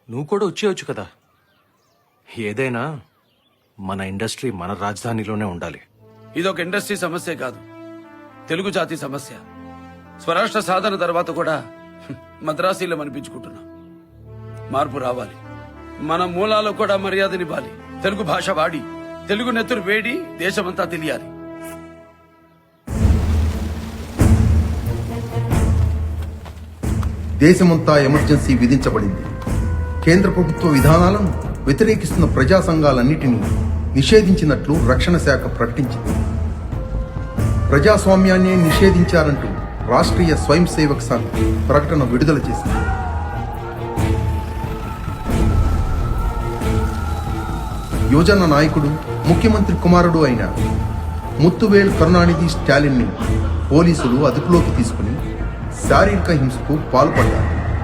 నువ్వు కూడా వచ్చేయచ్చు కదా. ఏదైనా మన ఇండస్ట్రీ మన రాజధానిలోనే ఉండాలి. ఇదొక ఇండస్ట్రీ సమస్య కాదు, తెలుగు జాతి సమస్య. స్వరాష్ట్ర సాధన తర్వాత కూడా మద్రాసీలం అనిపించుకుంటున్నాం. మార్పు రావాలి. మన మూలాలు కూడా మర్యాదనివ్వాలి. తెలుగు భాష వాడి తెలుగు నెత్తురు వేడి దేశమంతా తెలియాలి. దేశమంతా ఎమర్జెన్సీ విధించబడింది. కేంద్ర ప్రభుత్వ విధానాలను వ్యతిరేకిస్తున్న ప్రజా సంఘాలన్నిటినీ నిషేధించినట్లు రక్షణ శాఖ ప్రకటించింది. ప్రజాస్వామ్యాన్ని నిషేధించారంటూ రాష్ట్రీయ స్వయం సేవక్ సంఘ్ ప్రకటన విడుదల చేసింది. యువజన నాయకుడు, ముఖ్యమంత్రి కుమారుడు అయిన ముత్తువేల్ కరుణానిధి స్టాలిన్ ని పోలీసులు అదుపులోకి తీసుకుని శారీరక హింసకు పాల్పడ్డారు.